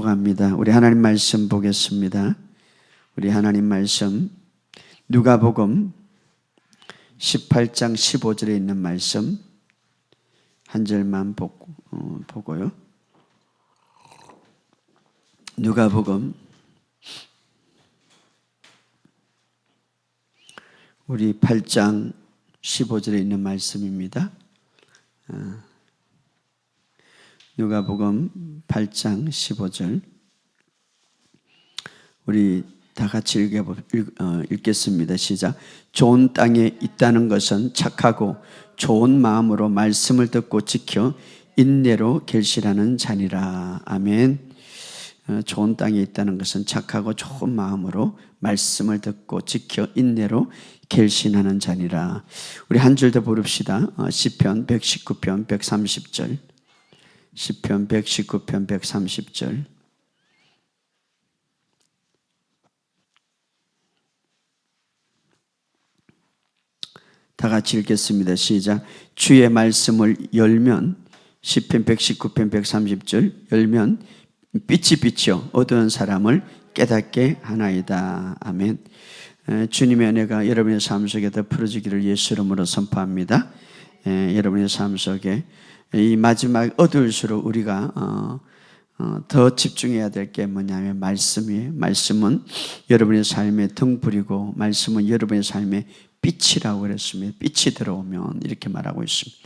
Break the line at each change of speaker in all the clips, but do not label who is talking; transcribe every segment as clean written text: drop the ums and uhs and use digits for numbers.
축복합니다. 우리 하나님 말씀 보겠습니다. 우리 하나님 말씀 누가복음 18장 15절에 있는 말씀 한 절만 보고요. 누가복음 우리 8장 15절에 있는 말씀입니다. 누가복음 8장 15절 우리 다 같이 읽겠습니다. 시작. 좋은 땅에 있다는 것은 착하고 좋은 마음으로 말씀을 듣고 지켜 인내로 결실하는 자니라. 아멘. 좋은 땅에 있다는 것은 착하고 좋은 마음으로 말씀을 듣고 지켜 인내로 결신하는 자니라. 우리 한 절 더 부릅시다. 시편 119편 130절. 시편 119편 130절. 다 같이 읽겠습니다. 시작. 주의 말씀을 열면, 시편 119편 130절 열면 빛이 비쳐 어두운 사람을 깨닫게 하나이다. 아멘. 주님의 은혜가 여러분의 삶 속에 더 풀어지기를 예수 이름으로 선포합니다. 여러분의 삶 속에 이 마지막 어두울수록 우리가 더 집중해야 될 게 뭐냐면 말씀은 여러분의 삶에 등불이고 말씀은 여러분의 삶에 빛이라고 그랬습니다. 빛이 들어오면 이렇게 말하고 있습니다.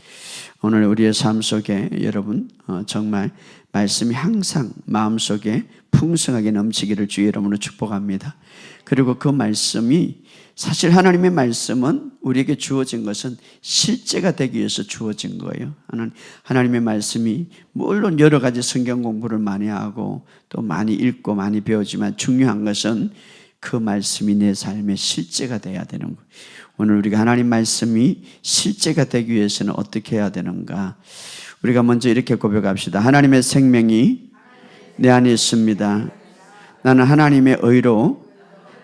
오늘 우리의 삶 속에 여러분 정말 말씀이 항상 마음속에 풍성하게 넘치기를 주의 이름으로 축복합니다. 그리고 그 말씀이 사실 하나님의 말씀은 우리에게 주어진 것은 실제가 되기 위해서 주어진 거예요. 하나님의 말씀이 물론 여러 가지 성경 공부를 많이 하고 또 많이 읽고 많이 배우지만 중요한 것은 그 말씀이 내 삶의 실제가 돼야 되는 거예요. 오늘 우리가 하나님 말씀이 실제가 되기 위해서는 어떻게 해야 되는가? 우리가 먼저 이렇게 고백합시다. 하나님의 생명이 내 안에 있습니다. 나는 하나님의 의로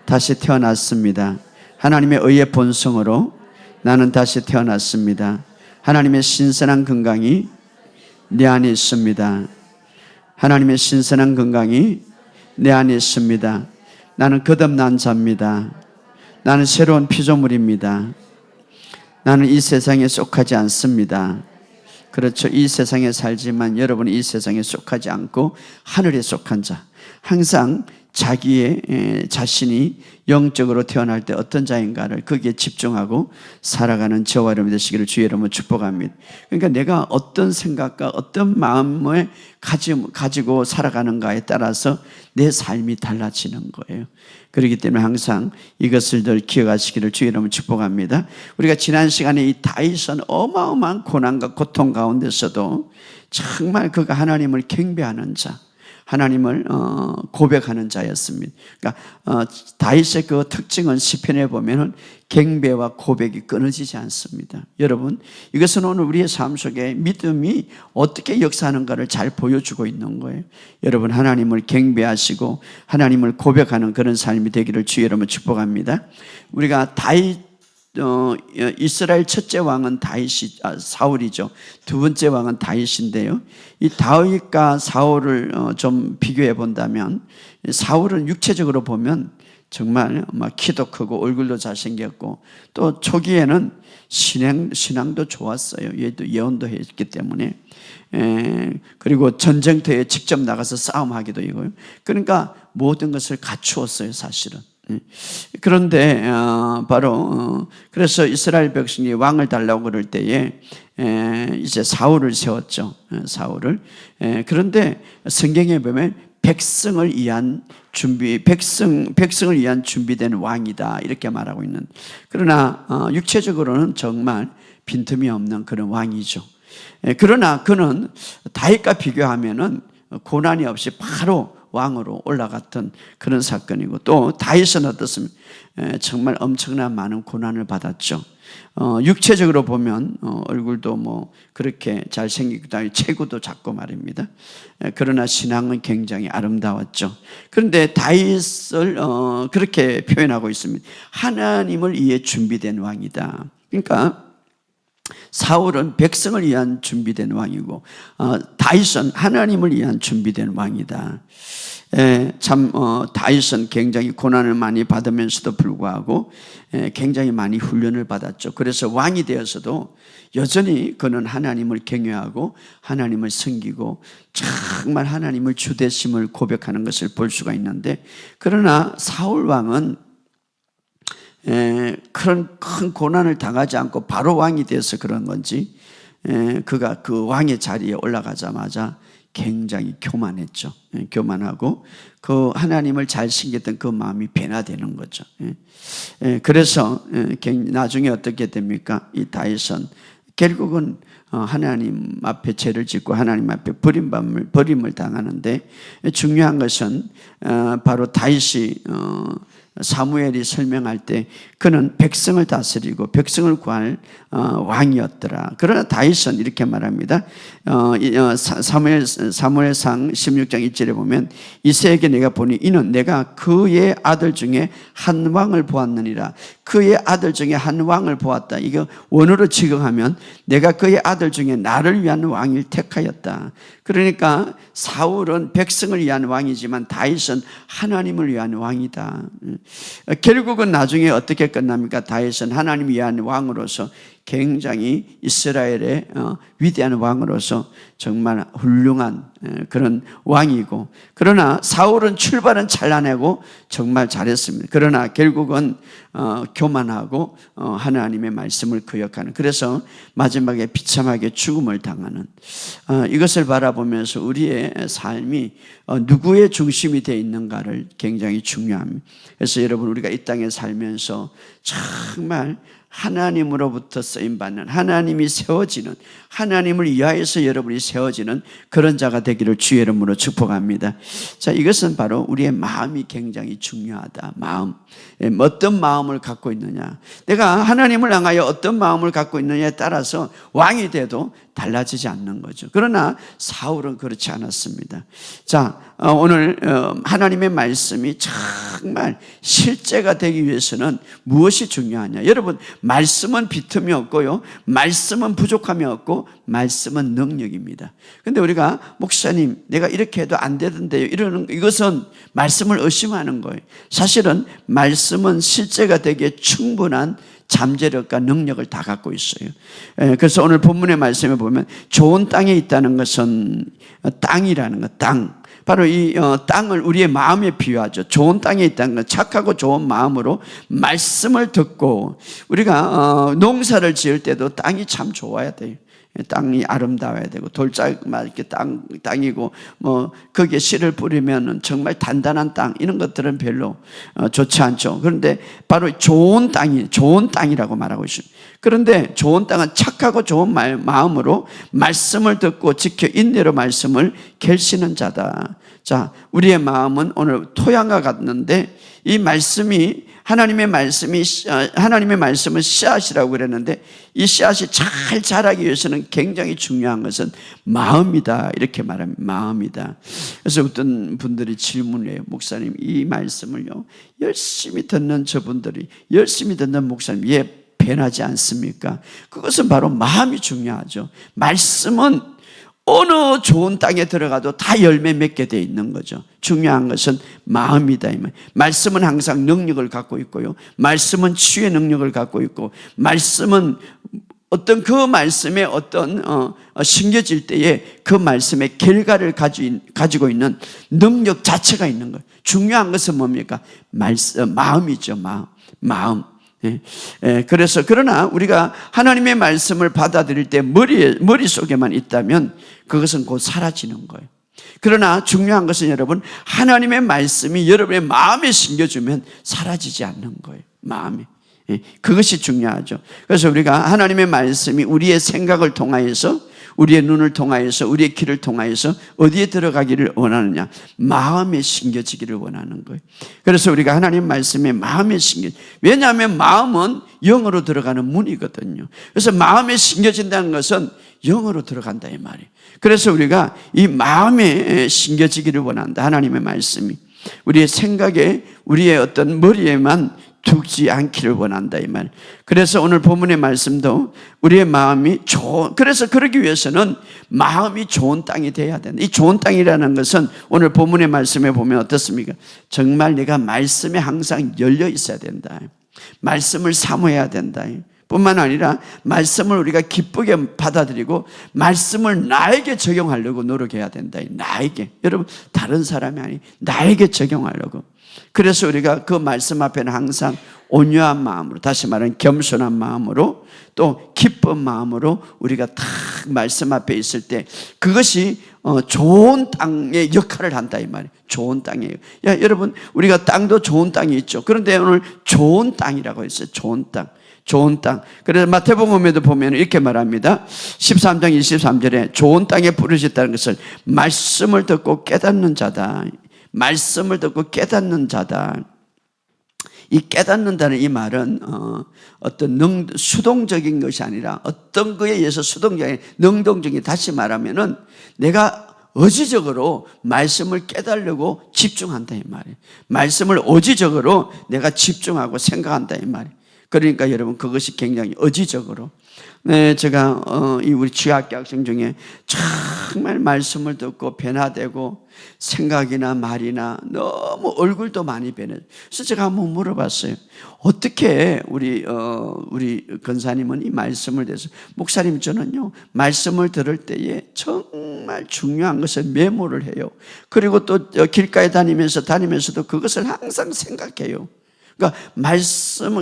다시 태어났습니다. 하나님의 의의 본성으로 나는 다시 태어났습니다. 하나님의 신선한 건강이 내 안에 있습니다. 하나님의 신선한 건강이 내 안에 있습니다. 나는 거듭난 자입니다. 나는 새로운 피조물입니다. 나는 이 세상에 속하지 않습니다. 그렇죠. 이 세상에 살지만 여러분은 이 세상에 속하지 않고 하늘에 속한 자. 항상 자기의 자신이 영적으로 태어날 때 어떤 자인가를 거기에 집중하고 살아가는 저와 여러분 되시기를 주의 이름으로 축복합니다. 그러니까 내가 어떤 생각과 어떤 마음을 가지고 살아가는가에 따라서 내 삶이 달라지는 거예요. 그렇기 때문에 항상 이것을 늘 기억하시기를 주의 이름으로 축복합니다. 우리가 지난 시간에 이 다윗은 어마어마한 고난과 고통 가운데서도 정말 그가 하나님을 경배하는 자, 하나님을 고백하는 자였습니다. 그러니까 다윗의 그 특징은 시편에 보면은 경배와 고백이 끊어지지 않습니다. 여러분, 이것은 오늘 우리의 삶 속에 믿음이 어떻게 역사하는가를 잘 보여주고 있는 거예요. 여러분, 하나님을 경배하시고 하나님을 고백하는 그런 삶이 되기를 주의 이름으로 축복합니다. 우리가 이스라엘 첫째 왕은 사울이죠. 두 번째 왕은 다윗인데요. 이 다윗과 사울을 좀 비교해 본다면 사울은 육체적으로 보면 정말 키도 크고 얼굴도 잘생겼고 또 초기에는 신앙도 좋았어요. 얘도 예언도 했기 때문에 그리고 전쟁터에 직접 나가서 싸움하기도 하고요. 그러니까 모든 것을 갖추었어요, 사실은. 그런데 그래서 이스라엘 백성이 왕을 달라고 그럴 때에 이제 사울을 세웠죠. 사울을. 그런데 성경에 보면 백성을 위한 준비된 왕이다 이렇게 말하고 있는. 그러나 육체적으로는 정말 빈틈이 없는 그런 왕이죠. 그러나 그는 다윗과 비교하면은 고난이 없이 바로 왕으로 올라갔던 그런 사건이고 또 다윗은 어떻습니까? 정말 엄청난 많은 고난을 받았죠. 육체적으로 보면 얼굴도 그렇게 잘생기기도 하고 체구도 작고 말입니다. 그러나 신앙은 굉장히 아름다웠죠. 그런데 다윗을 그렇게 표현하고 있습니다. 하나님을 위해 준비된 왕이다. 그러니까 사울은 백성을 위한 준비된 왕이고 다윗은 하나님을 위한 준비된 왕이다. 다윗은 굉장히 고난을 많이 받으면서도 불구하고 굉장히 많이 훈련을 받았죠. 그래서 왕이 되어서도 여전히 그는 하나님을 경외하고 하나님을 섬기고 정말 하나님을 주되심을 고백하는 것을 볼 수가 있는데, 그러나 사울 왕은 그런 큰 고난을 당하지 않고 바로 왕이 되어서 그런 건지 그가 그 왕의 자리에 올라가자마자 굉장히 교만했죠. 교만하고 그 하나님을 잘 섬겼던 그 마음이 변화되는 거죠. 그래서 나중에 어떻게 됩니까? 이 다윗은 결국은 하나님 앞에 죄를 짓고 하나님 앞에 버림을 당하는데, 중요한 것은 바로 다윗이 사무엘이 설명할 때 그는 백성을 다스리고 백성을 구할 왕이었더라. 그러나 다윗은 이렇게 말합니다. 사무엘상 16장 1절에 보면 이새에게 내가 보니 이는 내가 그의 아들 중에 한 왕을 보았느니라. 그의 아들 중에 한 왕을 보았다. 이거 원어로 직역하면 내가 그의 아들 중에 나를 위한 왕을 택하였다. 그러니까 사울은 백성을 위한 왕이지만 다윗은 하나님을 위한 왕이다. 결국은 나중에 어떻게 끝납니까? 다윗은 하나님을 위한 왕으로서 굉장히 이스라엘의 위대한 왕으로서 정말 훌륭한 그런 왕이고, 그러나 사울은 출발은 찬란하고 정말 잘했습니다. 그러나 결국은 교만하고 하나님의 말씀을 거역하는, 그래서 마지막에 비참하게 죽음을 당하는, 이것을 바라보면서 우리의 삶이 누구의 중심이 되어 있는가를 굉장히 중요합니다. 그래서 여러분, 우리가 이 땅에 살면서 정말 하나님으로부터 쓰임받는, 하나님이 세워지는, 하나님을 위하여서 여러분이 세워지는 그런 자가 되기를 주의 이름으로 축복합니다. 자, 이것은 바로 우리의 마음이 굉장히 중요하다. 마음. 어떤 마음을 갖고 있느냐, 내가 하나님을 향하여 어떤 마음을 갖고 있느냐에 따라서 왕이 돼도 달라지지 않는 거죠. 그러나 사울은 그렇지 않았습니다. 자, 오늘 하나님의 말씀이 정말 실제가 되기 위해서는 무엇이 중요하냐? 여러분, 말씀은 빈틈이 없고요, 말씀은 부족함이 없고, 말씀은 능력입니다. 그런데 우리가 목사님 내가 이렇게 해도 안 되던데요, 이러는 이것은 말씀을 의심하는 거예요. 사실은 말씀은 실제가 되기에 충분한 잠재력과 능력을 다 갖고 있어요. 그래서 오늘 본문의 말씀에 보면 좋은 땅에 있다는 것은 땅이라는 것, 땅. 바로 이 땅을 우리의 마음에 비유하죠. 좋은 땅에 있다는 건 착하고 좋은 마음으로 말씀을 듣고, 우리가 농사를 지을 때도 땅이 참 좋아야 돼요. 땅이 아름다워야 되고, 돌짝만 이렇게 땅이고, 거기에 씨를 뿌리면 정말 단단한 땅, 이런 것들은 별로 좋지 않죠. 그런데 바로 좋은 땅이라고 말하고 있습니다. 그런데 좋은 땅은 착하고 좋은 마음으로 말씀을 듣고 지켜 인내로 말씀을 결시는 자다. 자, 우리의 마음은 오늘 토양과 같는데, 이 말씀이 하나님의 말씀은 씨앗이라고 그랬는데, 이 씨앗이 잘 자라기 위해서는 굉장히 중요한 것은 마음이다, 이렇게 말합니다. 마음이다. 그래서 어떤 분들이 질문을 해요. 목사님, 이 말씀을요 열심히 듣는 저분들이, 열심히 듣는 목사님 왜 변하지 않습니까? 그것은 바로 마음이 중요하죠. 말씀은 어느 좋은 땅에 들어가도 다 열매 맺게 돼 있는 거죠. 중요한 것은 마음이다. 말씀은 항상 능력을 갖고 있고요, 말씀은 치유의 능력을 갖고 있고, 말씀은 어떤 그 말씀에 심겨질 때에 그 말씀의 결과를 가지고 있는 능력 자체가 있는 거예요. 중요한 것은 뭡니까? 마음이죠. 마음. 그래서 그러나 우리가 하나님의 말씀을 받아들일 때 머릿속에만 있다면 그것은 곧 사라지는 거예요. 그러나 중요한 것은 여러분, 하나님의 말씀이 여러분의 마음에 심겨주면 사라지지 않는 거예요. 마음에. 그것이 중요하죠. 그래서 우리가 하나님의 말씀이 우리의 생각을 통하여서, 우리의 눈을 통하여서, 우리의 귀를 통하여서 어디에 들어가기를 원하느냐? 마음에 심겨지기를 원하는 거예요. 그래서 우리가 하나님 말씀에 마음에 왜냐하면 마음은 영으로 들어가는 문이거든요. 그래서 마음에 심겨진다는 것은 영으로 들어간다, 이 말이에요. 그래서 우리가 이 마음에 심겨지기를 원한다. 하나님의 말씀이 우리의 생각에, 우리의 어떤 머리에만 두지 않기를 원한다 이 말. 그래서 오늘 본문의 말씀도 우리의 마음이 그래서 그러기 위해서는 마음이 좋은 땅이 돼야 된다. 이 좋은 땅이라는 것은 오늘 본문의 말씀에 보면 어떻습니까? 정말 내가 말씀에 항상 열려 있어야 된다. 말씀을 사모해야 된다. 뿐만 아니라 말씀을 우리가 기쁘게 받아들이고 말씀을 나에게 적용하려고 노력해야 된다. 나에게. 여러분 다른 사람이 아니 나에게 적용하려고. 그래서 우리가 그 말씀 앞에는 항상 온유한 마음으로, 다시 말하면 겸손한 마음으로, 또 기쁜 마음으로 우리가 딱 말씀 앞에 있을 때 그것이 좋은 땅의 역할을 한다 이 말이에요. 좋은 땅이에요. 야, 여러분 우리가 땅도 좋은 땅이 있죠. 그런데 오늘 좋은 땅이라고 했어요. 좋은 땅. 좋은 땅. 그래서 마태복음에도 보면 이렇게 말합니다. 13장 23절에 좋은 땅에 부르셨다는 것을 말씀을 듣고 깨닫는 자다. 말씀을 듣고 깨닫는 자다. 이 깨닫는다는 이 말은 어떤 수동적인 것이 아니라 어떤 거에 의해서 수동적인 능동적인, 다시 말하면은 내가 의지적으로 말씀을 깨달으려고 집중한다 이 말이에요. 말씀을 의지적으로 내가 집중하고 생각한다 이 말이에요. 그러니까 여러분 그것이 굉장히 의지적으로. 네, 제가 우리 취학교 학생 중에 정말 말씀을 듣고 변화되고 생각이나 말이나 너무 얼굴도 많이 변해요. 그래서 제가 한번 물어봤어요. 어떻게 우리 권사님은 이 말씀을 대해서, 목사님 저는요 말씀을 들을 때에 정말 중요한 것을 메모를 해요. 그리고 또 길가에 다니면서도 그것을 항상 생각해요.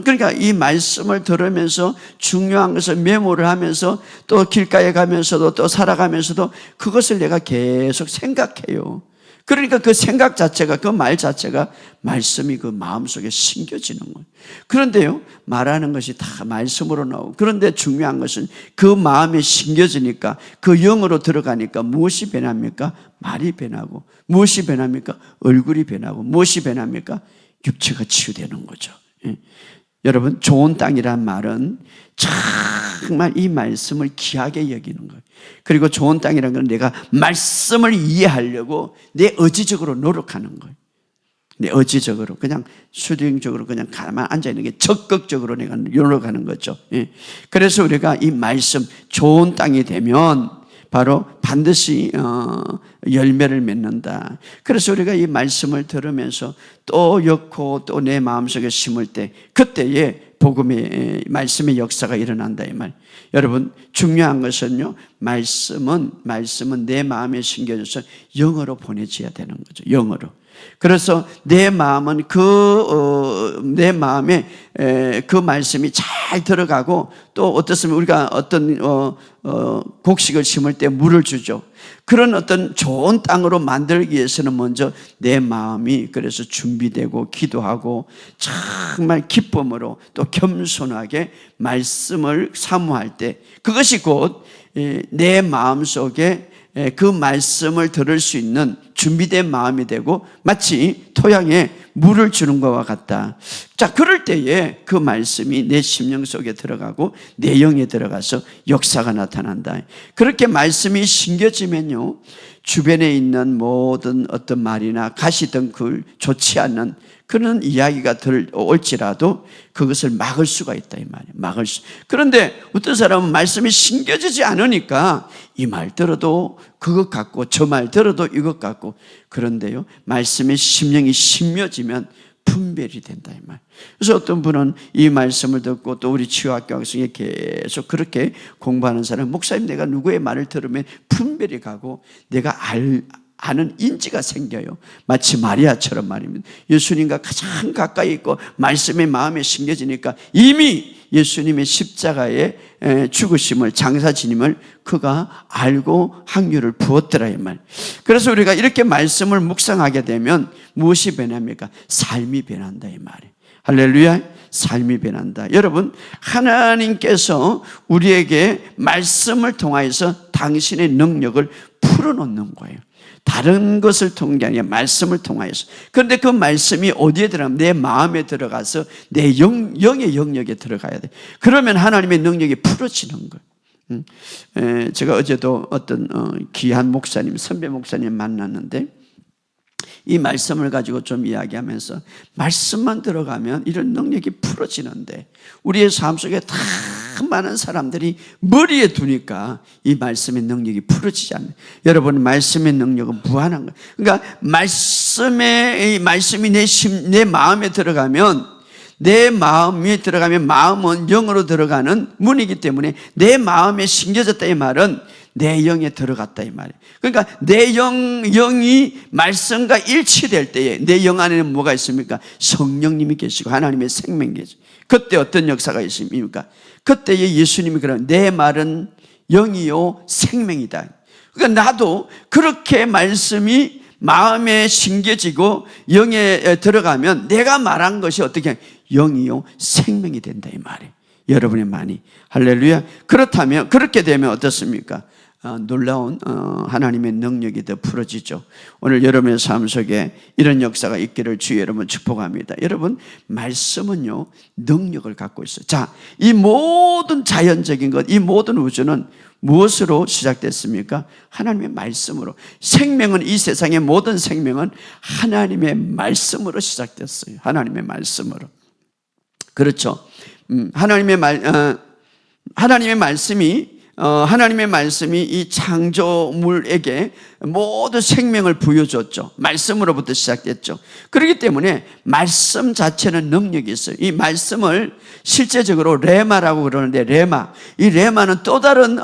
그러니까 이 말씀을 들으면서 중요한 것을 메모를 하면서 또 길가에 가면서도 또 살아가면서도 그것을 내가 계속 생각해요. 그러니까 그 생각 자체가, 그 말 자체가 말씀이 그 마음속에 심겨지는 거예요. 그런데요, 말하는 것이 다 말씀으로 나오고, 그런데 중요한 것은 그 마음에 심겨지니까, 그 영으로 들어가니까 무엇이 변합니까? 말이 변하고, 무엇이 변합니까? 얼굴이 변하고, 무엇이 변합니까? 육체가 치유되는 거죠. 예. 여러분 좋은 땅이란 말은 정말 이 말씀을 귀하게 여기는 거예요. 그리고 좋은 땅이라는 건 내가 말씀을 이해하려고 내 의지적으로 노력하는 거예요. 내 의지적으로 그냥 수동적으로 그냥 가만 앉아있는 게 적극적으로 내가 노력하는 거죠. 예. 그래서 우리가 이 말씀 좋은 땅이 되면 바로 반드시 열매를 맺는다. 그래서 우리가 이 말씀을 들으면서 또 엮고 또 내 마음속에 심을 때 그때에 복음의 말씀의 역사가 일어난다 이 말. 여러분 중요한 것은요, 말씀은 내 마음에 심겨져서 영어로 보내져야 되는 거죠. 영어로. 그래서 내 마음은 내 마음에 그 말씀이 잘 들어가고, 또 어떻습니까? 우리가 어떤 곡식을 심을 때 물을 주죠. 그런 어떤 좋은 땅으로 만들기 위해서는 먼저 내 마음이 그래서 준비되고 기도하고 정말 기쁨으로 또 겸손하게 말씀을 사모할 때 그것이 곧 내 마음속에 그 말씀을 들을 수 있는 준비된 마음이 되고 마치 토양에 물을 주는 것과 같다. 자, 그럴 때에 그 말씀이 내 심령 속에 들어가고 내 영에 들어가서 역사가 나타난다. 그렇게 말씀이 심겨지면요, 주변에 있는 모든 어떤 말이나 가시덩굴 좋지 않는 그런 이야기가 올지라도 그것을 막을 수가 있다 이 말이에요. 그런데 어떤 사람은 말씀이 심겨지지 않으니까 이 말 들어도 그것 같고 저 말 들어도 이것 같고, 그런데요 말씀의 심령이 심려지면 분별이 된다 이 말. 그래서 어떤 분은 이 말씀을 듣고 또 우리 치유학교 학생이 계속 그렇게 공부하는 사람, 목사님 내가 누구의 말을 들으면 분별이 가고 내가 아는 인지가 생겨요. 마치 마리아처럼 말입니다. 예수님과 가장 가까이 있고 말씀의 마음에 심겨지니까 이미 예수님의 십자가의 죽으심을, 장사 지님을 그가 알고 확률을 부었더라 이 말. 그래서 우리가 이렇게 말씀을 묵상하게 되면 무엇이 변합니까? 삶이 변한다 이 말이에요. 할렐루야. 삶이 변한다. 여러분 하나님께서 우리에게 말씀을 통하여서 당신의 능력을 풀어놓는 거예요. 다른 것을 통한 게 아니라 말씀을 통하여서. 그런데 그 말씀이 어디에 들어가면 내 마음에 들어가서 내 영의 영역에 들어가야 돼. 그러면 하나님의 능력이 풀어지는 거예요. 제가 어제도 어떤 귀한 목사님, 선배 목사님 만났는데 이 말씀을 가지고 좀 이야기하면서 말씀만 들어가면 이런 능력이 풀어지는데 우리의 삶 속에 다 많은 사람들이 머리에 두니까 이 말씀의 능력이 풀어지지 않아요. 여러분, 말씀의 능력은 무한한 거예요. 그러니까 말씀이 내 마음에 들어가면, 내 마음이 들어가면 마음은 영으로 들어가는 문이기 때문에 내 마음에 심겨졌다 이 말은 내 영에 들어갔다 이 말이에요. 그러니까 내 영이 말씀과 일치될 때에 내 영 안에는 뭐가 있습니까? 성령님이 계시고 하나님의 생명이 계시고, 그때 어떤 역사가 있습니까? 그때에 예수님이 그러면 내 말은 영이요 생명이다. 그러니까 나도 그렇게 말씀이 마음에 심겨지고 영에 들어가면 내가 말한 것이 어떻게 영이요 생명이 된다 이 말이에요. 여러분의 말이. 할렐루야. 그렇다면, 그렇게 되면 어떻습니까? 놀라운 하나님의 능력이 더 풀어지죠. 오늘 여러분의 삶 속에 이런 역사가 있기를 주의 여러분 축복합니다. 여러분, 말씀은요 능력을 갖고 있어요. 자, 이 모든 자연적인 것, 이 모든 우주는 무엇으로 시작됐습니까? 하나님의 말씀으로. 생명은, 이 세상의 모든 생명은 하나님의 말씀으로 시작됐어요. 하나님의 말씀으로. 그렇죠. 하나님의 말씀이 이 창조물에게 모든 생명을 부여줬죠. 말씀으로부터 시작됐죠. 그렇기 때문에 말씀 자체는 능력이 있어요. 이 말씀을 실제적으로 레마라고 그러는데, 이 레마는 또 다른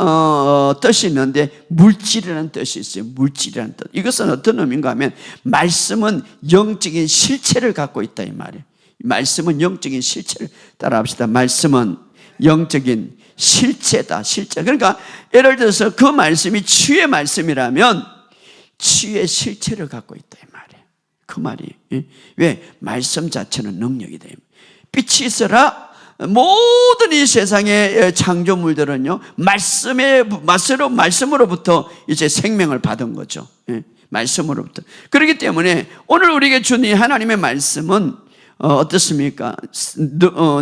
뜻이 있는데 물질이라는 뜻이 있어요. 물질이라는 뜻. 이것은 어떤 의미인가 하면 말씀은 영적인 실체를 갖고 있다 이 말이에요. 말씀은 영적인 실체를 따라합시다. 말씀은 영적인 실체다, 실체. 그러니까 예를 들어서 그 말씀이 치유의 말씀이라면 치유의 실체를 갖고 있다 이 말이에요. 그 말이. 왜? 말씀 자체는 능력이 돼요. 빛이 있어라. 모든 이 세상의 창조물들은요 말씀으로부터 이제 생명을 받은 거죠. 말씀으로부터. 그렇기 때문에 오늘 우리에게 준 이 하나님의 말씀은 어떻습니까?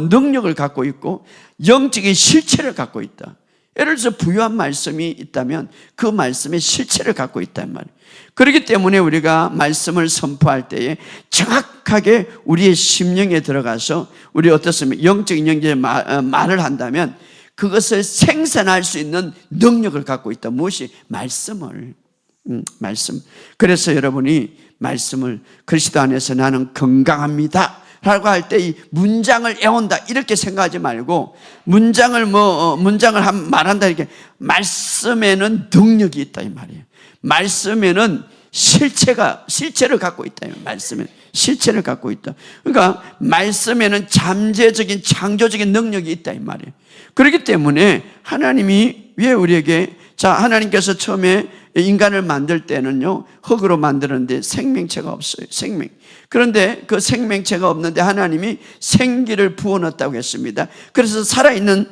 능력을 갖고 있고 영적인 실체를 갖고 있다. 예를 들어서 부유한 말씀이 있다면 그 말씀의 실체를 갖고 있단 말이에요. 그렇기 때문에 우리가 말씀을 선포할 때에 정확하게 우리의 심령에 들어가서 우리 어떻습니까? 영적인 말을 한다면 그것을 생산할 수 있는 능력을 갖고 있다. 무엇이? 말씀을. 말씀. 그래서 여러분이 말씀을 그리스도 안에서 나는 건강합니다 라고 할 때 이 문장을 애운다 이렇게 생각하지 말고 문장을 말한다 이렇게, 말씀에는 능력이 있다 이 말이에요. 말씀에는 실체를 갖고 있다. 말씀에 실체를 갖고 있다. 그러니까 말씀에는 잠재적인 창조적인 능력이 있다 이 말이에요. 그렇기 때문에 하나님이 왜 우리에게, 자, 하나님께서 처음에 인간을 만들 때는요 흙으로 만드는데 생명체가 없어요. 그런데 그 생명체가 없는데 하나님이 생기를 부어넣었다고 했습니다. 그래서 살아있는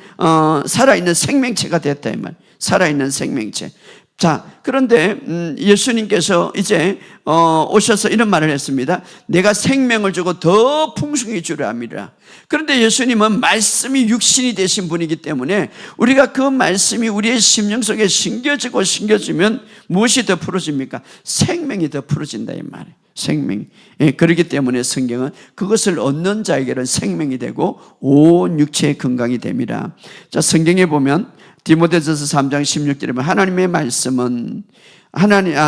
생명체가 됐다 이 말. 살아있는 생명체. 자, 그런데 예수님께서 이제 오셔서 이런 말을 했습니다. 내가 생명을 주고 더 풍성히 주려 함이라. 그런데 예수님은 말씀이 육신이 되신 분이기 때문에 우리가 그 말씀이 우리의 심령 속에 심겨지면 무엇이 더 풀어집니까? 생명이 더 풀어진다 이 말이에요. 생명. 예, 그렇기 때문에 성경은 그것을 얻는 자에게는 생명이 되고 온 육체의 건강이 됩니다. 자, 성경에 보면 디모데전서 3장 16절에 보면 하나님의 말씀은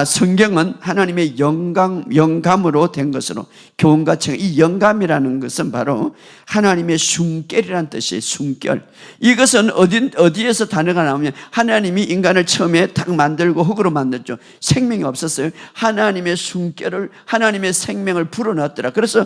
성경은 하나님의 영감으로 된 것으로 교훈과 청, 이 영감이라는 것은 바로 하나님의 숨결이라는 뜻이에요. 숨결. 이것은 어디에서 단어가 나오면 하나님이 인간을 처음에 딱 만들고 흙으로 만들죠. 생명이 없었어요. 하나님의 숨결을, 하나님의 생명을 불어넣었더라. 그래서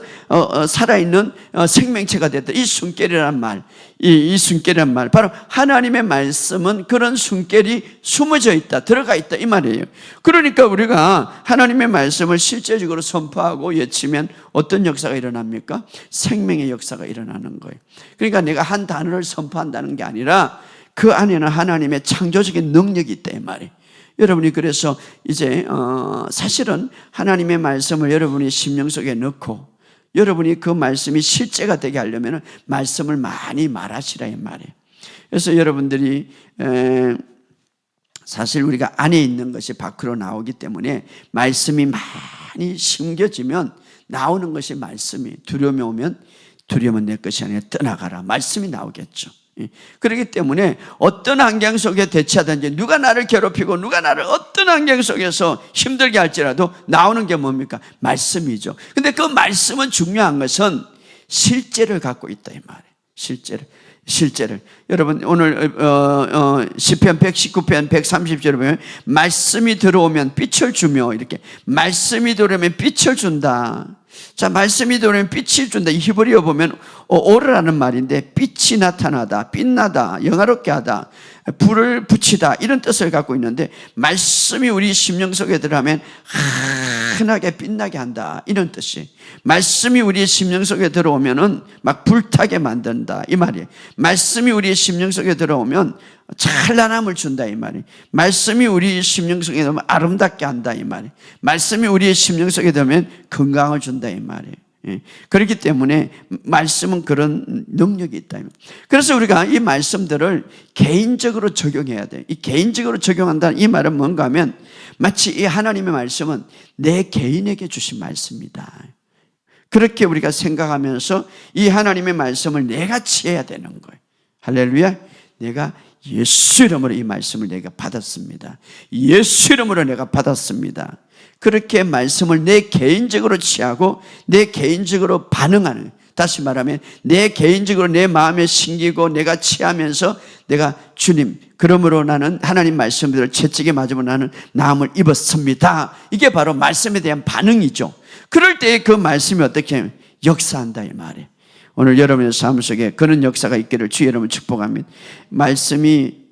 살아있는 생명체가 됐다. 이 숨결이란 말, 이 숨결이란 말, 바로 하나님의 말씀은 그런 숨결이 숨어져 있다, 들어가 있다 이 말이에요. 그러니까 우리가 하나님의 말씀을 실제적으로 선포하고 외치면 어떤 역사가 일어납니까? 생명의 역사가 일어나는 거예요. 그러니까 내가 한 단어를 선포한다는 게 아니라 그 안에는 하나님의 창조적인 능력이 있다 이 말이에요. 여러분이 그래서 이제 사실은 하나님의 말씀을 여러분이 심령 속에 넣고 여러분이 그 말씀이 실제가 되게 하려면 말씀을 많이 말하시라 이 말이에요. 그래서 여러분들이 사실 우리가 안에 있는 것이 밖으로 나오기 때문에 말씀이 많이 심겨지면 나오는 것이 말씀이, 두려움이 오면 두려움은 내 것이 아니라 떠나가라, 말씀이 나오겠죠. 그렇기 때문에 어떤 환경 속에 대처하든지, 누가 나를 괴롭히고 누가 나를 어떤 환경 속에서 힘들게 할지라도 나오는 게 뭡니까? 말씀이죠. 근데 그 말씀은, 중요한 것은 실제를 갖고 있다 이 말이에요. 실제를. 여러분 오늘 시편 119편 130절에 보면 말씀이 들어오면 빛을 주며, 이렇게 말씀이 들어오면 빛을 준다. 자, 말씀이 들어오면 빛을 준다. 이 히브리어 보면 오르라는 말인데, 빛이 나타나다, 빛나다, 영화롭게 하다, 불을 붙이다, 이런 뜻을 갖고 있는데, 말씀이 우리 심령 속에 들어가면 환하게 빛나게 한다, 이런 뜻이. 말씀이 우리 심령 속에 들어오면은 막 불타게 만든다, 이 말이에요. 말씀이 우리 심령 속에 들어오면 찬란함을 준다, 이 말이에요. 말씀이 우리 심령 속에 들어오면 아름답게 한다, 이 말이에요. 말씀이 우리의 심령 속에 들어오면 건강을 준다, 이 말이에요. 그렇기 때문에 말씀은 그런 능력이 있다. 그래서 우리가 이 말씀들을 개인적으로 적용해야 돼요. 이 개인적으로 적용한다는 이 말은 뭔가 하면, 마치 이 하나님의 말씀은 내 개인에게 주신 말씀이다. 그렇게 우리가 생각하면서 이 하나님의 말씀을 내가 취해야 되는 거예요. 할렐루야. 내가 예수 이름으로 이 말씀을 내가 받았습니다. 예수 이름으로 내가 받았습니다. 그렇게 말씀을 내 개인적으로 취하고 내 개인적으로 반응하는, 다시 말하면 내 개인적으로 내 마음에 심기고 내가 취하면서 내가, 주님, 그러므로 나는 하나님 말씀들을 채찍에 맞으면 나는 나음을 입었습니다. 이게 바로 말씀에 대한 반응이죠. 그럴 때 그 말씀이 어떻게 역사한다 이 말이에요. 오늘 여러분의 삶 속에 그런 역사가 있기를 주 여러분 축복합니다. 말씀이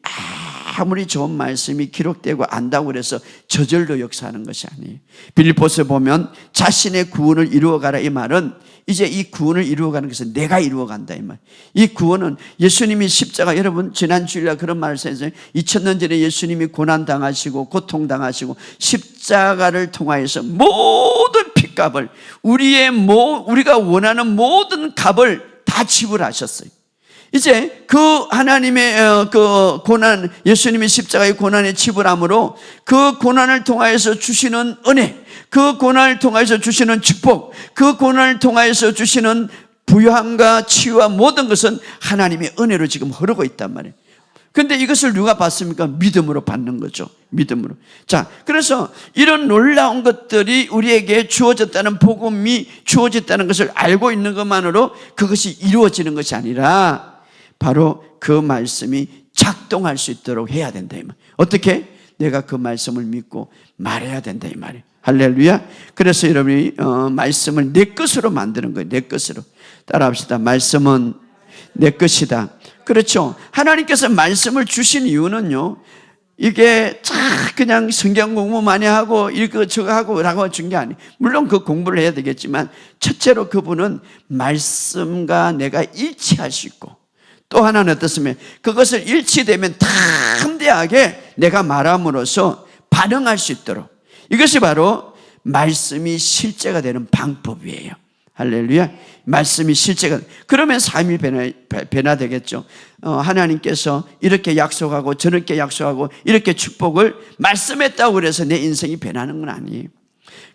아무리 좋은 말씀이 기록되고 안다고 그래서 저절로 역사하는 것이 아니에요. 빌립보서 보면 자신의 구원을 이루어가라, 이 말은 이제 이 구원을 이루어가는 것은 내가 이루어간다 이 말. 이 구원은 예수님이 십자가, 여러분 지난 주일날 그런 말을 했어요. 2000년 전에 예수님이 고난당하시고 고통당하시고 십자가를 통하여서 모든 핏값을, 우리가 원하는 모든 값을 다 지불하셨어요. 이제 그 하나님의 그 고난, 예수님이 십자가의 고난의 지불함으로 그 고난을 통하여서 주시는 은혜, 그 고난을 통하여서 주시는 축복, 그 고난을 통하여서 주시는 부유함과 치유와 모든 것은 하나님의 은혜로 지금 흐르고 있단 말이에요. 근데 이것을 누가 받습니까? 믿음으로 받는 거죠. 믿음으로. 자, 그래서 이런 놀라운 것들이 우리에게 주어졌다는, 복음이 주어졌다는 것을 알고 있는 것만으로 그것이 이루어지는 것이 아니라 바로 그 말씀이 작동할 수 있도록 해야 된다 이 말. 어떻게? 내가 그 말씀을 믿고 말해야 된다 이 말이에요. 할렐루야. 그래서 여러분이 말씀을 내 것으로 만드는 거예요. 내 것으로. 따라합시다. 말씀은 내 것이다. 그렇죠. 하나님께서 말씀을 주신 이유는요, 이게 그냥 성경 공부 많이 하고 이거 저거 하고 라고 준 게 아니에요. 물론 그 공부를 해야 되겠지만, 첫째로 그분은 말씀과 내가 일치할 수 있고, 또 하나는 어떻습니까? 그것을 일치되면 담대하게 내가 말함으로써 반응할 수 있도록, 이것이 바로 말씀이 실제가 되는 방법이에요. 할렐루야. 말씀이 실제가, 그러면 삶이 변화되겠죠. 하나님께서 이렇게 약속하고 저렇게 약속하고 이렇게 축복을 말씀했다고 그래서 내 인생이 변하는 건 아니에요.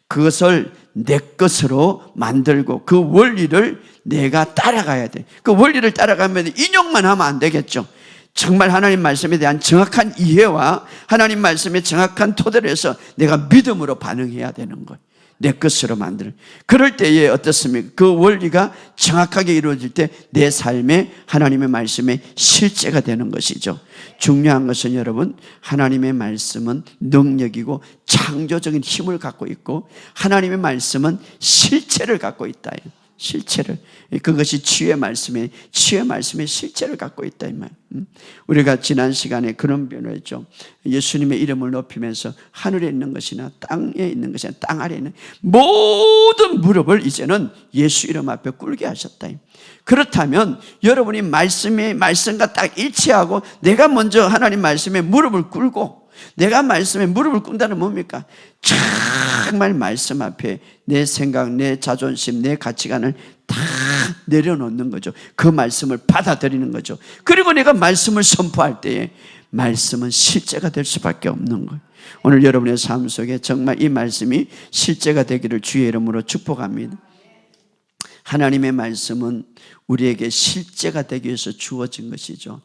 그것을 내 것으로 만들고 그 원리를 내가 따라가야 돼. 그 원리를 따라가면 인용만 하면 안 되겠죠. 정말 하나님 말씀에 대한 정확한 이해와 하나님 말씀의 정확한 토대로 해서 내가 믿음으로 반응해야 되는 거예요. 내 것으로 만드는. 그럴 때에 어떻습니까? 그 원리가 정확하게 이루어질 때 내 삶에 하나님의 말씀의 실제가 되는 것이죠. 중요한 것은 여러분, 하나님의 말씀은 능력이고 창조적인 힘을 갖고 있고, 하나님의 말씀은 실체를 갖고 있다. 실체를. 그것이 치유의 말씀의 실체를 갖고 있다 이 말. 우리가 지난 시간에 그런 표현을 했죠. 예수님의 이름을 높이면서 하늘에 있는 것이나 땅에 있는 것이나 땅 아래에 있는 모든 무릎을 이제는 예수 이름 앞에 꿇게 하셨다. 그렇다면 여러분이 말씀과 딱 일치하고 내가 먼저 하나님 말씀에 무릎을 꿇고, 내가 말씀에 무릎을 꿇는다는 뭡니까? 정말 말씀 앞에 내 생각, 내 자존심, 내 가치관을 다 내려놓는 거죠. 그 말씀을 받아들이는 거죠. 그리고 내가 말씀을 선포할 때에 말씀은 실제가 될 수밖에 없는 거예요. 오늘 여러분의 삶 속에 정말 이 말씀이 실제가 되기를 주의 이름으로 축복합니다. 하나님의 말씀은 우리에게 실제가 되기 위해서 주어진 것이죠.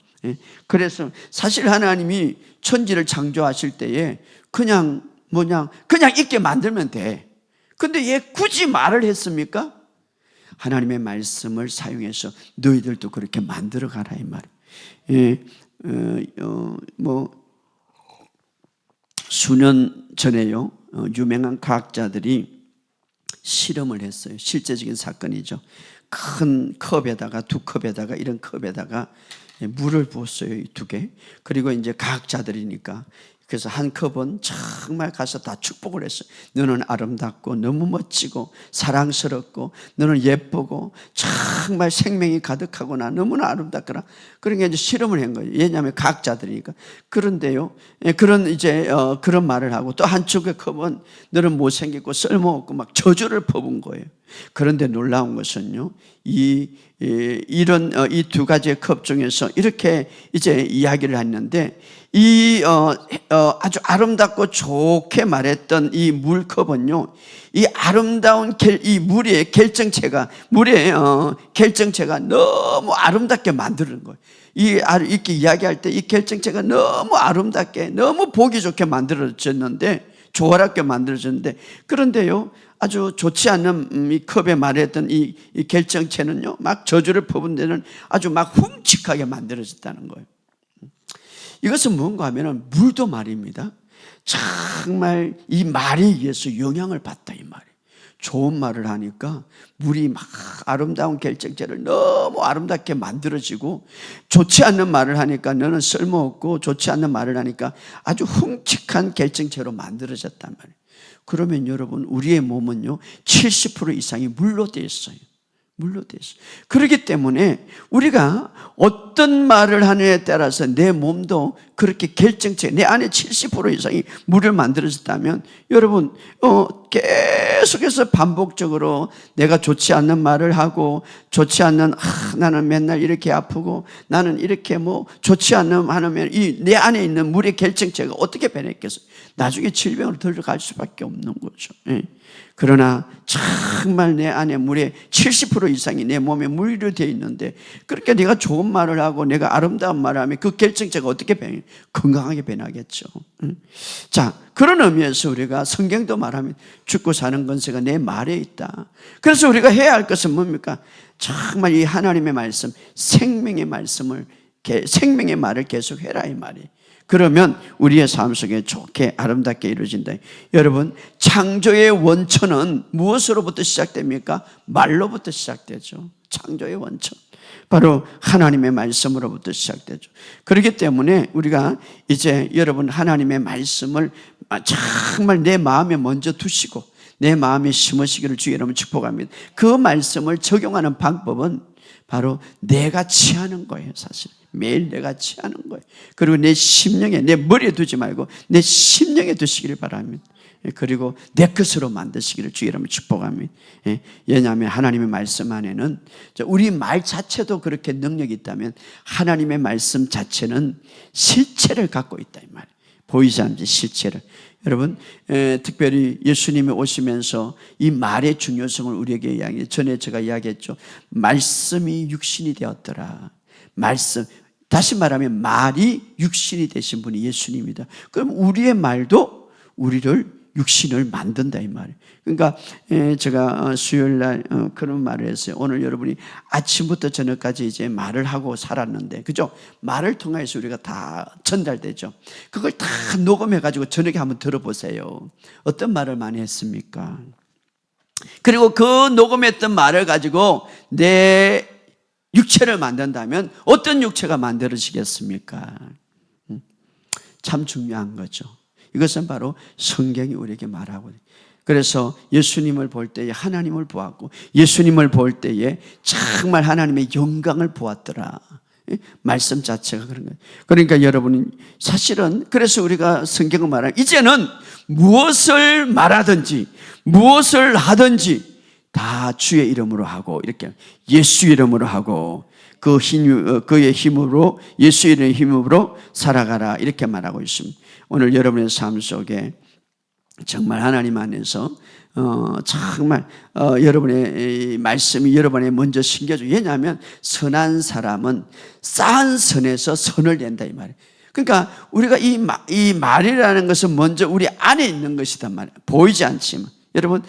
그래서 사실 하나님이 천지를 창조하실 때에 그냥 있게 만들면 돼. 근데 얘 굳이 말을 했습니까? 하나님의 말씀을 사용해서 너희들도 그렇게 만들어 가라 이 말이에요. 수년 전에요, 유명한 과학자들이 실험을 했어요. 실제적인 사건이죠. 큰 컵에다가, 두 컵에다가, 이런 컵에다가 물을 부었어요, 이 두 개. 그리고 이제 과학자들이니까 그래서 한 컵은 정말 가서 다 축복을 했어요. 너는 아름답고 너무 멋지고 사랑스럽고 너는 예쁘고 정말 생명이 가득하구나, 너무나 아름답구나. 그러니까 이제 실험을 한 거예요. 왜냐하면 과학자들이니까. 그런데요, 그런 말을 하고 또 한쪽의 컵은 너는 못생겼고 쓸모없고 막 저주를 퍼본 거예요. 그런데 놀라운 것은요, 이 두 가지의 컵 중에서 이렇게 이제 이야기를 했는데, 아주 아름답고 좋게 말했던 이 물컵은요, 이 아름다운 이 물의 결정체가 너무 아름답게 만드는 거예요. 이렇게 이야기할 때 이 결정체가 너무 아름답게, 너무 보기 좋게 만들어졌는데, 조화롭게 만들어졌는데, 그런데요, 아주 좋지 않은 이 컵에 말했던 이 결정체는요, 막 저주를 퍼본 데는 아주 막 훔측하게 만들어졌다는 거예요. 이것은 뭔가 하면은 물도 말입니다. 정말 이 말에 의해서 영향을 받다 이 말이에요. 좋은 말을 하니까 물이 막 아름다운 결정체를 너무 아름답게 만들어지고, 좋지 않는 말을 하니까 너는 쓸모없고, 좋지 않는 말을 하니까 아주 훔측한 결정체로 만들어졌단 말이에요. 그러면 여러분, 우리의 몸은요 70% 이상이 물로 되어 있어요. 물로 되어 있어요. 그렇기 때문에 우리가 어떤 말을 하느냐에 따라서 내 몸도 그렇게 결정체, 내 안에 70% 이상이 물을 만들어졌다면, 여러분 계속해서 반복적으로 내가 좋지 않는 말을 하고, 좋지 않는 나는 맨날 이렇게 아프고, 나는 이렇게 좋지 않는 하면 이 내 안에 있는 물의 결정체가 어떻게 변했겠어요? 나중에 질병으로 들어갈 수밖에 없는 거죠. 그러나 정말 내 안에 물의 70% 이상이 내 몸에 물로 되어 있는데, 그렇게 내가 좋은 말을 하고 내가 아름다운 말을 하면 그 결정체가 어떻게 변해요? 건강하게 변하겠죠. 자, 그런 의미에서 우리가 성경도 말하면 죽고 사는 권세가 내 말에 있다. 그래서 우리가 해야 할 것은 뭡니까? 정말 이 하나님의 말씀, 생명의 말씀을, 생명의 말을 계속 해라 이 말이에요. 그러면 우리의 삶 속에 좋게 아름답게 이루어진다. 여러분, 창조의 원천은 무엇으로부터 시작됩니까? 말로부터 시작되죠. 창조의 원천, 바로 하나님의 말씀으로부터 시작되죠. 그렇기 때문에 우리가 이제 여러분, 하나님의 말씀을 정말 내 마음에 먼저 두시고 내 마음에 심으시기를 주의 이름으로 축복합니다. 그 말씀을 적용하는 방법은 바로 내가 취하는 거예요. 사실 매일 내가 취하는 거예요. 그리고 내 심령에, 내 머리에 두지 말고 내 심령에 두시기를 바랍니다. 그리고 내 것으로 만드시기를 주의 이름으로 축복합니다. 왜냐하면 하나님의 말씀 안에는, 우리 말 자체도 그렇게 능력이 있다면 하나님의 말씀 자체는 실체를 갖고 있다 이 말이에요. 보이지 않는 실체를. 여러분, 특별히 예수님이 오시면서 이 말의 중요성을 우리에게 이야기해요. 전에 제가 이야기했죠. 말씀이 육신이 되었더라. 말씀, 다시 말하면 말이 육신이 되신 분이 예수님이다. 그럼 우리의 말도 우리를 육신을 만든다 이 말이에요. 그러니까 제가 수요일 날 그런 말을 했어요. 오늘 여러분이 아침부터 저녁까지 이제 말을 하고 살았는데, 그죠? 말을 통해서 우리가 다 전달되죠. 그걸 다 녹음해가지고 저녁에 한번 들어보세요. 어떤 말을 많이 했습니까? 그리고 그 녹음했던 말을 가지고 내 육체를 만든다면 어떤 육체가 만들어지겠습니까? 참 중요한 거죠. 이것은 바로 성경이 우리에게 말하고 있어요. 그래서 예수님을 볼 때에 하나님을 보았고, 예수님을 볼 때에 정말 하나님의 영광을 보았더라. 말씀 자체가 그런 거예요. 그러니까 여러분, 사실은 그래서 우리가 성경을 말하는, 이제는 무엇을 말하든지 무엇을 하든지 다 주의 이름으로 하고 이렇게 예수 이름으로 하고 그의 힘으로 예수의 이름의 힘으로 살아가라 이렇게 말하고 있습니다. 오늘 여러분의 삶 속에 정말 하나님 안에서 정말 여러분의 말씀이 여러분에 먼저 심겨져. 왜냐하면 선한 사람은 쌓은 선에서 선을 낸다 이 말이에요. 그러니까 우리가 이 말이라는 것은 먼저 우리 안에 있는 것이단 말이에요. 보이지 않지만 여러분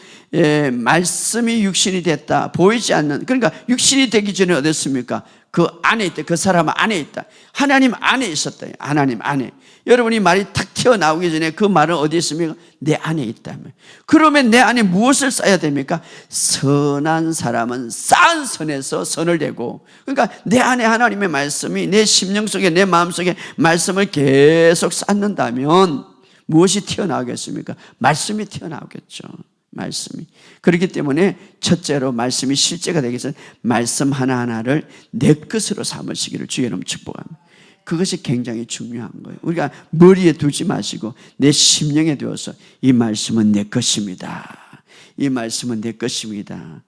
말씀이 육신이 됐다. 보이지 않는, 그러니까 육신이 되기 전에 어땠습니까? 그 안에 있다. 그 사람 안에 있다. 하나님 안에 있었다. 하나님 안에. 여러분이 말이 탁 튀어나오기 전에 그 말은 어디에 있습니까? 내 안에 있다면. 그러면 내 안에 무엇을 쌓아야 됩니까? 선한 사람은 쌓은 선에서 선을 내고, 그러니까 내 안에 하나님의 말씀이 내 심령 속에 내 마음 속에 말씀을 계속 쌓는다면 무엇이 튀어나오겠습니까? 말씀이 튀어나오겠죠. 말씀이. 그렇기 때문에 첫째로 말씀이 실제가 되기 위해서 말씀 하나하나를 내 것으로 삼으시기를 주의 이름으로 축복합니다. 그것이 굉장히 중요한 거예요. 우리가 머리에 두지 마시고 내 심령에 두어서 이 말씀은 내 것입니다. 이 말씀은 내 것입니다.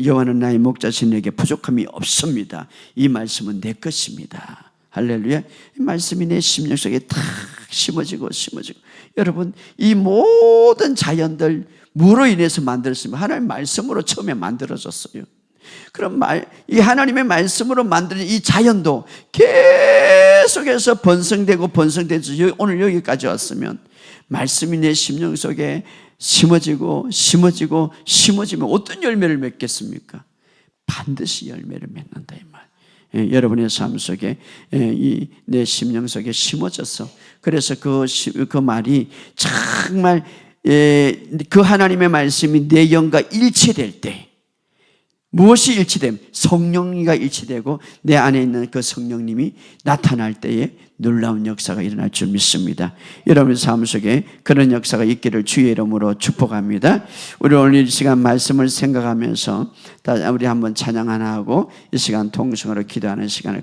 여호와는 나의 목자신 내게 부족함이 없습니다. 이 말씀은 내 것입니다. 할렐루야. 이 말씀이 내 심령 속에 탁 심어지고 여러분 이 모든 자연들 무로 인해서 만들었습니다. 하나님의 말씀으로 처음에 만들어졌어요. 그럼 이 하나님의 말씀으로 만든 이 자연도 계속해서 번성되고 오늘 여기까지 왔으면 말씀이 내 심령 속에 심어지면 어떤 열매를 맺겠습니까? 반드시 열매를 맺는다 이 말. 여러분의 삶 속에 내 심령 속에 심어져서 그래서 그 말이 정말 그 하나님의 말씀이 내 영과 일치될 때 무엇이 일치됨? 성령이가 일치되고 내 안에 있는 그 성령님이 나타날 때에 놀라운 역사가 일어날 줄 믿습니다. 여러분의 삶 속에 그런 역사가 있기를 주의 이름으로 축복합니다. 우리 오늘 이 시간 말씀을 생각하면서 우리 한번 찬양 하나 하고 이 시간 통성으로 기도하는 시간을